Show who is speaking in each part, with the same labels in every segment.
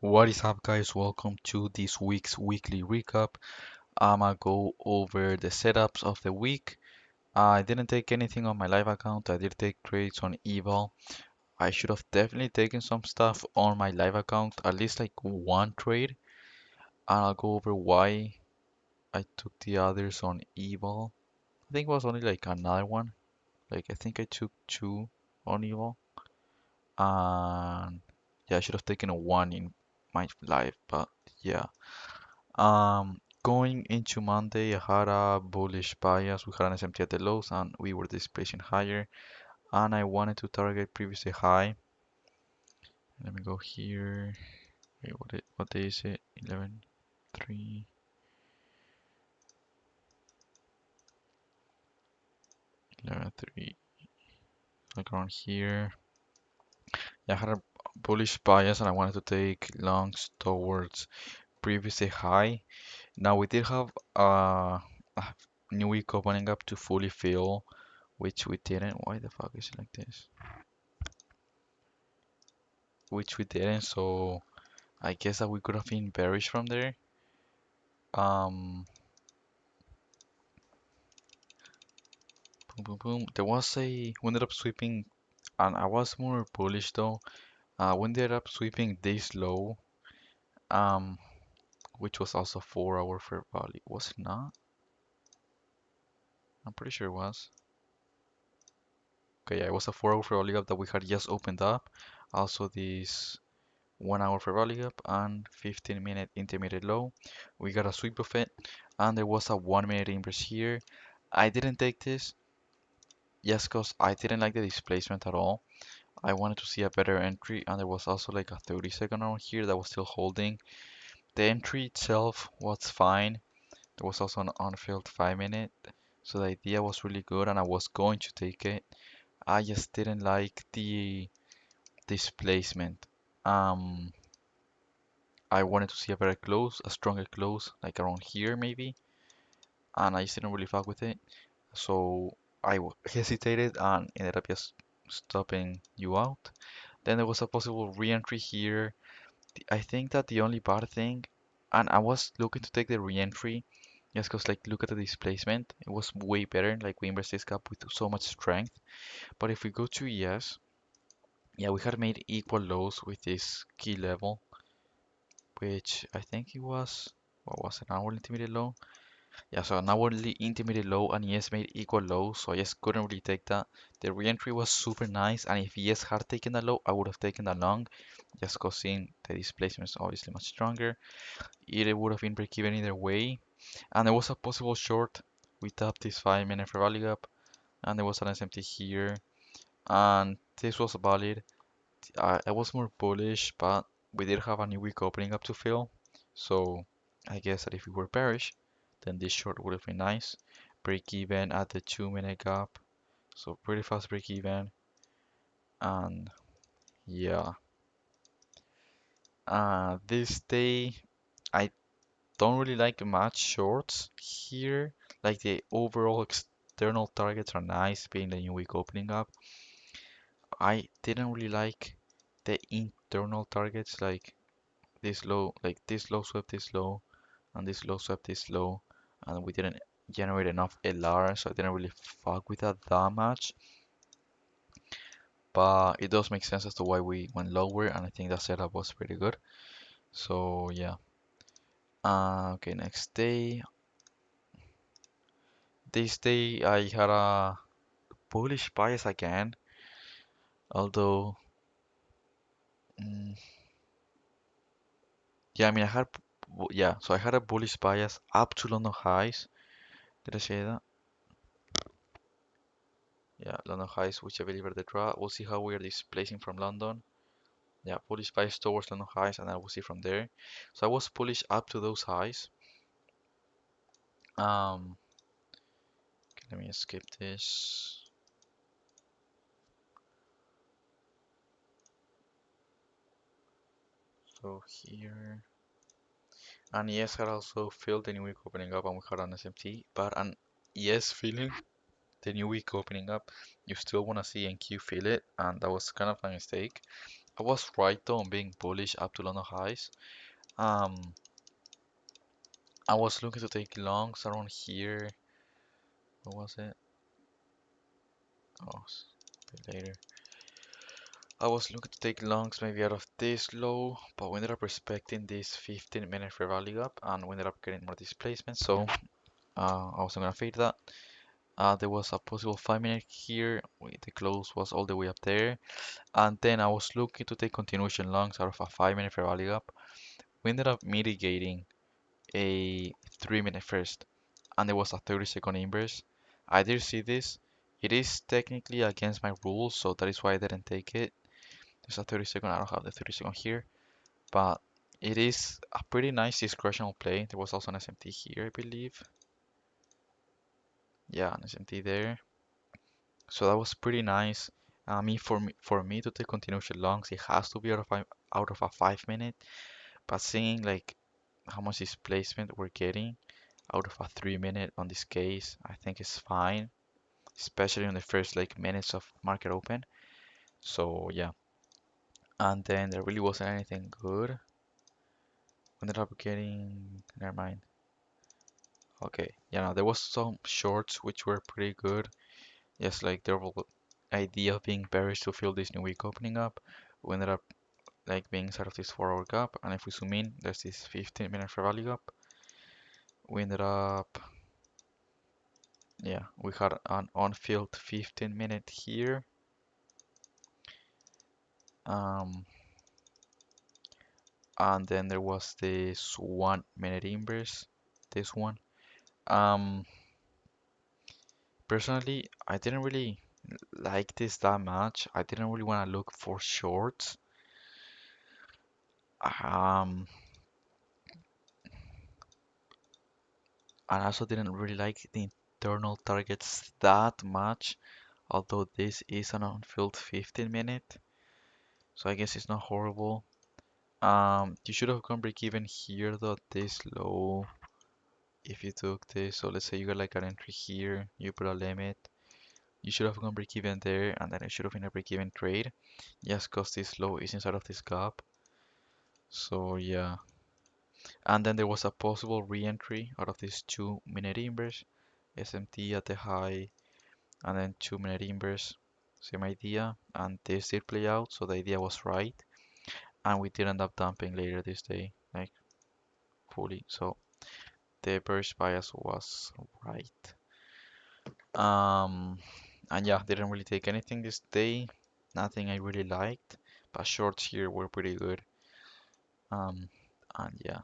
Speaker 1: What is up, guys? Welcome to this week's weekly recap. I'ma go over the setups of the week. I didn't take anything on my live account. I did take trades on Eval. I should have definitely taken some stuff on my live account, at least like one trade. And I'll go over why I took the others on Eval. I think it was only like another one. Like I think I took two on Eval. And yeah, I should have taken a one in my live, but yeah. Going into Monday, I had a bullish bias. We had an SMT at the lows and we were displacing higher. And I wanted to target previously high. Let me go here. Wait, what day is it? 11/3, 11/3, like around here. Yeah, I had a bullish bias and I wanted to take longs towards previously high. Now we did have a new week opening up to fully fill, which we didn't. Why the fuck is it like this? Which we didn't, so I guess that we could have been bearish from there. Um, boom, boom, boom. There was we ended up sweeping, and I was more bullish though. We ended up sweeping this low, um, which was also 4 hour fair value. Was it not? I'm pretty sure it was. Okay, yeah, it was a 4 hour fair value gap that we had just opened up. Also this 1 hour fair value gap and 15-minute intermediate low. We got a sweep of it, and there was a 1 minute inverse here. I didn't take this. Yes, because I didn't like the displacement at all. I wanted to see a better entry, and there was also like a 30-second on here that was still holding. The entry itself was fine. There was also an unfilled 5 minute, so the idea was really good, and I was going to take it. I just didn't like the displacement. Um, I wanted to see a better close, a stronger close, like around here maybe, and I just didn't really fuck with it. So I hesitated and ended up just stopping you out. Then there was a possible re-entry here. I think that the only bad thing, and I was looking to take the re-entry just because like look at the displacement. It was way better, like we inversed this gap with so much strength. But if we go to ES, yeah, we had made equal lows with this key level, which I think it was, what was it, an hourly intermediate low? Yeah, so an hourly intermediate low and ES made equal lows, so I just couldn't really take that. The re-entry was super nice, and if ES had taken that low, I would have taken that long, just because seeing the displacement is obviously much stronger. It would have been break-even either way, and there was a possible short. We tapped this 5 minute fair value gap, and there was an SMT here, and this was valid. I was more bullish, but we did have a new week opening up to fill, so I guess that if we were bearish, then this short would have been nice. Break even at the 2 minute gap, so pretty fast break even, and yeah. This day I don't really like much shorts here. Like the overall external targets are nice, being the new week opening up. I didn't really like the internal targets, like this low, like this low swept this low, and this low swept this low, and we didn't generate enough LR, so I didn't really fuck with that much. But it does make sense as to why we went lower, and I think that setup was pretty good. So yeah. Okay, next day. This day I had a bullish bias again, although mm, yeah, I mean I had yeah, so I had a bullish bias up to London highs. Did I say that? Yeah, London highs, which I believe are the draw. We'll see how we are displacing from London. Yeah, bullish bias towards London highs, and then we'll see from there. So I was bullish up to those highs. Okay, let me skip this. So here, and yes, had also filled the new week opening up, and we had an SMT, but an yes feeling the new week opening up, you still want to see NQ fill it, and that was kind of a mistake. I was right though on being bullish up to London highs. Um, I was looking to take longs around here. What was it? Oh, a bit later. I was looking to take longs maybe out of this low, but we ended up respecting this 15-minute fair value gap and we ended up getting more displacement. So I wasn't gonna fade that. There was a possible 5 minute here. The close was all the way up there. And then I was looking to take continuation longs out of a 5 minute fair value gap. We ended up mitigating a 3 minute first. And there was a 30-second inverse. I did see this. It is technically against my rules, so that is why I didn't take it. There's a 30-second. I don't have the 30-second here. But it is a pretty nice discretional play. There was also an SMT here, I believe. Yeah, an SMT there. So that was pretty nice. For me to take continuation longs, it has to be out of a 5 minute. But seeing like how much displacement we're getting out of a 3 minute on this case, I think it's fine, especially in the first like minutes of market open. So yeah, and then there really wasn't anything good. We ended up getting, never mind. Okay, yeah, no, there was some shorts which were pretty good. Just like the whole idea of being bearish to fill this new week opening up. We ended up like being inside of this 4 hour gap, and if we zoom in, there's this 15-minute fair value gap. We ended up, yeah, we had an on-field 15 minute here. Um, and then there was this 1 minute inverse, this one. Um, Personally, I didn't really like this that much. I didn't really want to look for shorts. Um, and I also didn't really like the internal targets that much, although this is an on-field 15 minute, so I guess it's not horrible. You should have gone break even here though, this low. If you took this, so let's say you got like an entry here, you put a limit. You should have gone break even there, and then it should have been a break even trade. Just cause this low is inside of this gap. So yeah. And then there was a possible re-entry out of this 2 minute inverse. SMT at the high, and then 2 minute inverse. Same idea, and this did play out, so the idea was right. And we did end up dumping later this day, like fully. So the bearish bias was right. And yeah, didn't really take anything this day. Nothing I really liked, but shorts here were pretty good. Um, and yeah.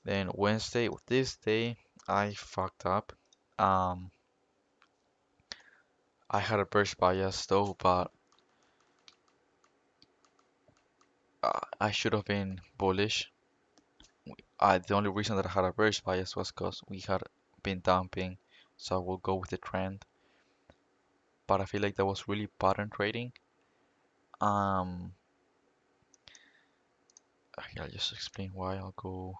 Speaker 1: Then Wednesday, this day, I fucked up. Um, I had a bearish bias though, but I should have been bullish. The only reason that I had a bearish bias was because we had been dumping, so I will go with the trend. But I feel like that was really pattern trading. Um, I'll just explain why. I'll go.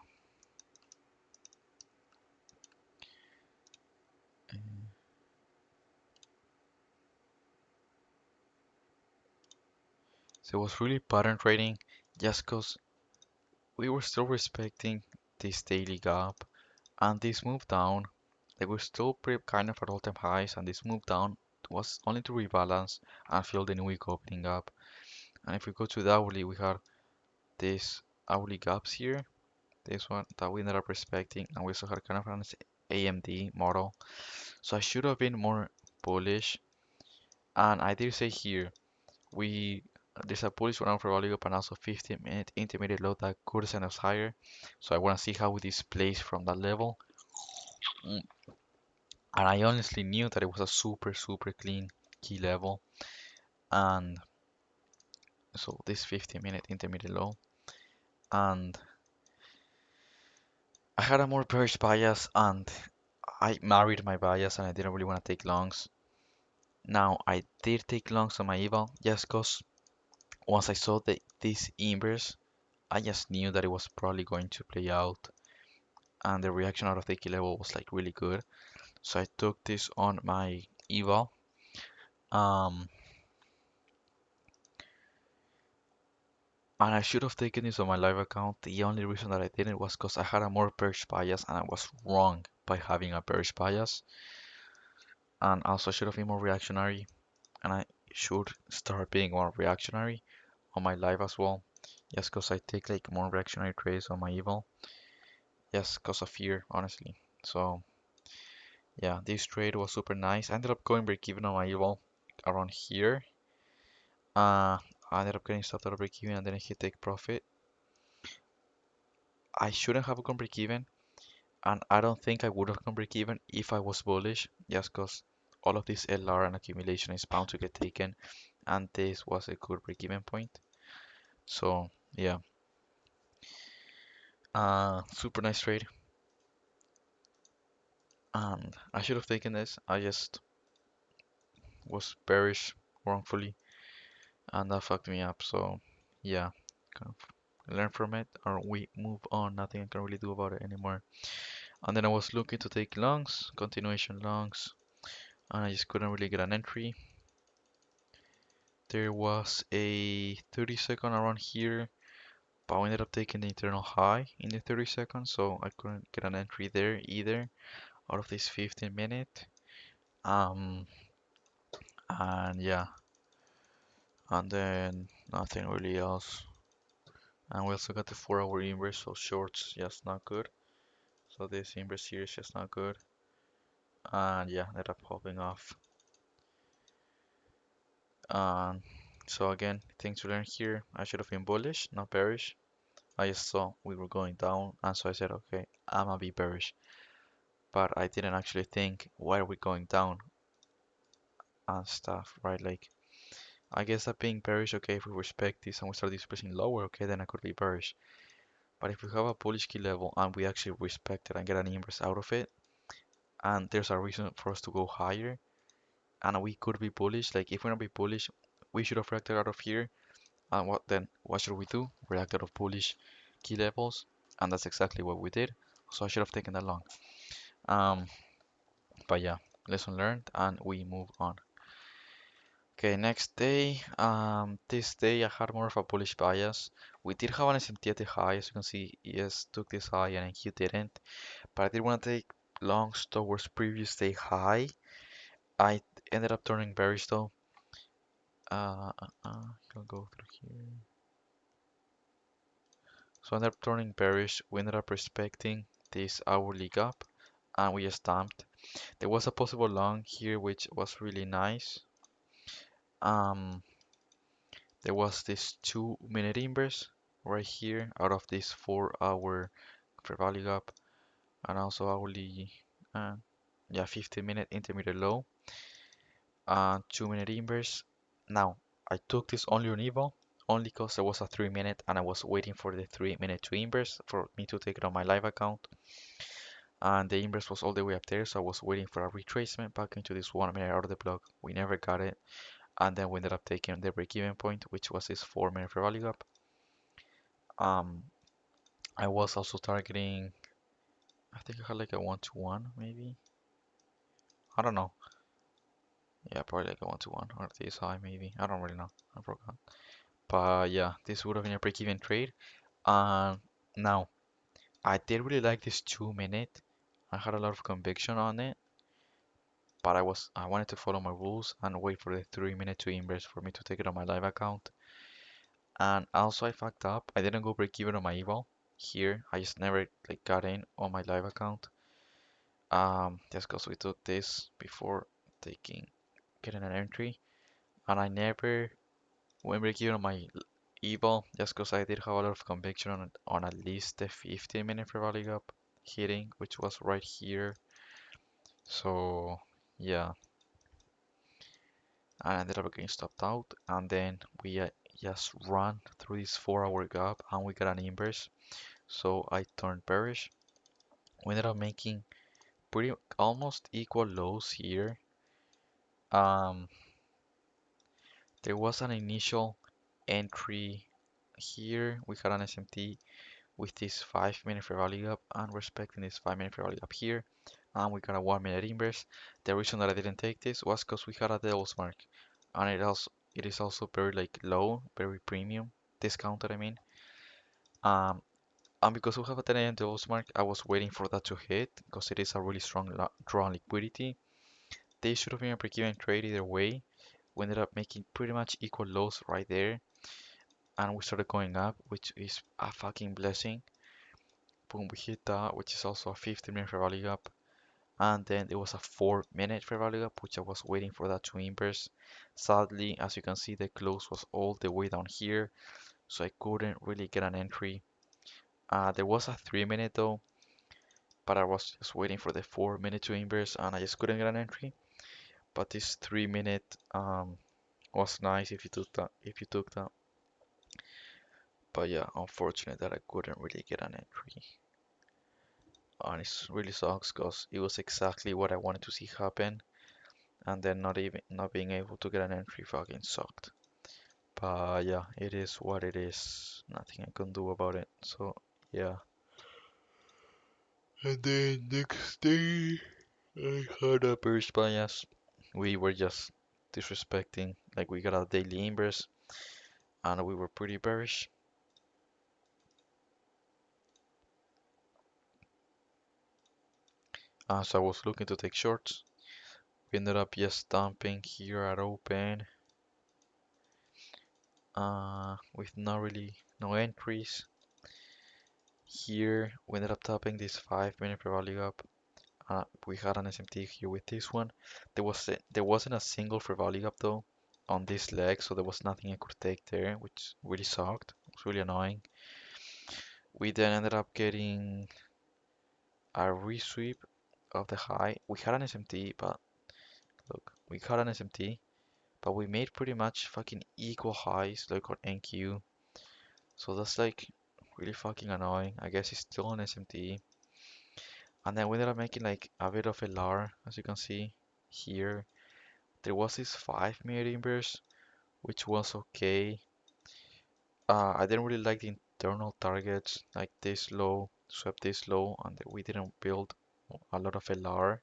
Speaker 1: uh, So it was really pattern trading, just because we were still respecting this daily gap, and this move down, like we're still pretty kind of at all-time highs, and this move down was only to rebalance and fill the new week opening up. And if we go to the hourly, we had this hourly gaps here, this one that we ended up respecting, and we also had kind of an AMD model. So I should have been more bullish, and I did say here we there's a bullish 1 hour value up and also 15-minute intermediate low that could send us higher. So I want to see how we displace from that level. Mm, And I honestly knew that it was a super clean key level, and so this 15-minute intermediate low, and I had a more bearish bias, and I married my bias, and I didn't really want to take longs. Now I did take longs on my eval just because once I saw this inverse, I just knew that it was probably going to play out, and the reaction out of the key level was like really good. So I took this on my eval. Um, And I should have taken this on my live account. The only reason that I didn't was because I had a more bearish bias and I was wrong by having a bearish bias. And also I should have been more reactionary and I should start being more reactionary on my live as well. Just because I take like more reactionary trades on my evil. Just because of fear, honestly. So yeah, this trade was super nice. I ended up going break even on my evil around here. I ended up getting stopped at a break even and then I hit take profit. I shouldn't have gone break even, and I don't think I would have gone break even if I was bullish, just because all of this LR and accumulation is bound to get taken, and this was a good break even point. So yeah, super nice trade, and I should have taken this. I just was bearish wrongfully, and that fucked me up. So yeah, kind of learn from it, or we move on. Nothing I can really do about it anymore. And then I was looking to take longs, continuation longs, and I just couldn't really get an entry. There was a 30 second around here, but I ended up taking the internal high in the 30 seconds, so I couldn't get an entry there either out of this 15 minute. Um, and yeah, and then nothing really else. And we also got the 4 hour inverse, so shorts just not good. So this inverse here is just not good. And yeah, ended up popping off. Um, so again, things to learn here. I should have been bullish, not bearish. I just saw we were going down, and so I said, okay, I'm gonna be bearish. But I didn't actually think, why are we going down and stuff, right? Like, I guess that being bearish, okay, if we respect this and we start displacing lower, okay, then I could be bearish. But if we have a bullish key level and we actually respect it and get an inverse out of it, and there's a reason for us to go higher, and we could be bullish, like if we're gonna be bullish, we should have reacted out of here. And what should we do? React out of bullish key levels, and that's exactly what we did. So I should have taken that long. Um, but yeah, lesson learned, and we move on. Okay, next day. This day I had more of a bullish bias. We did have an SMT at the high, as you can see. ES took this high and he didn't. But I did want to take longs towards previous day high. I ended up turning bearish though. I'll go through here. So I ended up turning bearish. We ended up respecting this hourly gap, and we just dumped. There was a possible long here, which was really nice. Um, there was this 2 minute inverse right here out of this 4 hour fair value gap, and also hourly, uh, yeah, 15 minute intermediate low, 2 minute inverse. Now I took this only on eval, only because there was a 3 minute and I was waiting for the 3 minute to inverse for me to take it on my live account. And the inverse was all the way up there, so I was waiting for a retracement back into this 1 minute out of the block. We never got it, and then we ended up taking the break-even point, which was this 4 minute fair value gap. Um, I was also targeting, I think I had like a 1-to-1 maybe. I don't know. Yeah, probably like a 1-to-1 or this high maybe. I don't really know. I forgot. But yeah, this would have been a break-even trade. Now I did really like this 2 minute. I had a lot of conviction on it, but I wanted to follow my rules and wait for the 3 minute to inverse for me to take it on my live account. And also I fucked up. I didn't go break even on my eval here. I just never like got in on my live account. Just because we took this before taking getting an entry, and I never went break even on my eval just because I did have a lot of conviction on at least the 15 minute fair value gap hitting, which was right here. So yeah, I ended up getting stopped out, and then we just ran through this 4 hour gap and we got an inverse. So I turned bearish. We ended up making pretty almost equal lows here. Um, there was an initial entry here. We had an SMT with this 5 minute fair value gap and respecting this 5 minute fair value gap here. And we got a 1 minute inverse. The reason that I didn't take this was because we had a devil's mark, and it is also very like low, very premium. discounted, I mean. Um, and because we have a 10 a.m. devil's mark, I was waiting for that to hit because it is a really strong draw on liquidity. They should have been a break-even trade either way. We ended up making pretty much equal lows right there, and we started going up, which is a fucking blessing. Boom, we hit that, which is also a 15-minute fair value gap, and then it was a 4-minute fair value gap, which I was waiting for that to inverse. Sadly, as you can see, the close was all the way down here, so I couldn't really get an entry. There was a 3-minute though, but I was just waiting for the 4-minute to inverse, and I just couldn't get an entry. But this 3-minute was nice if you took that. But yeah, unfortunate that I couldn't really get an entry. And it really sucks because it was exactly what I wanted to see happen, and then not being able to get an entry fucking sucked. But yeah, it is what it is. Nothing I can do about it. So yeah. And then next day I had a bearish bias. We were just disrespecting, like we got a daily inverse and we were pretty bearish. So I was looking to take shorts. We ended up just dumping here at open with no entries. Here we ended up tapping this 5-minute pre value up. We had an SMT here with this one. There wasn't a single fair value up though on this leg, so there was nothing I could take there, which really sucked. It was really annoying. We then ended up getting a resweep of the high. We had an SMT, but look, we had an SMT, but we made pretty much fucking equal highs like on NQ. So that's like really fucking annoying. I guess it's still an SMT. And then we ended up making like a bit of a LAR, as you can see here. There was this 5-minute inverse, which was okay. I didn't really like the internal targets, like this low, swept this low, and we didn't build a lot of LR.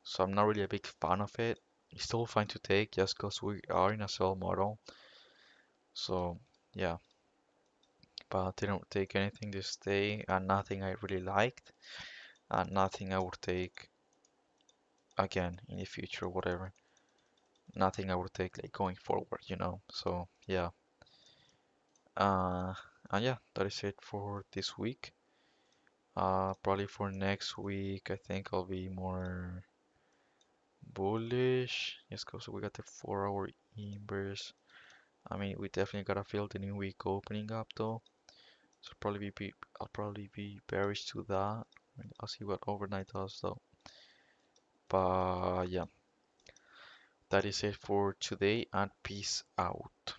Speaker 1: So I'm not really a big fan of it. It's still fine to take just because we are in a sell model. So yeah, but didn't take anything this day and nothing I really liked and nothing I would take again in the future, whatever. Nothing I would take like going forward, you know. So yeah. Uh, and yeah, that is it for this week. Probably for next week, I think I'll be more bullish. Yes, cause we got the 4-hour inverse. I mean, we definitely gotta feel the new week opening up though. So I'll probably be bearish to that. I'll see what overnight does though. But yeah, that is it for today and peace out.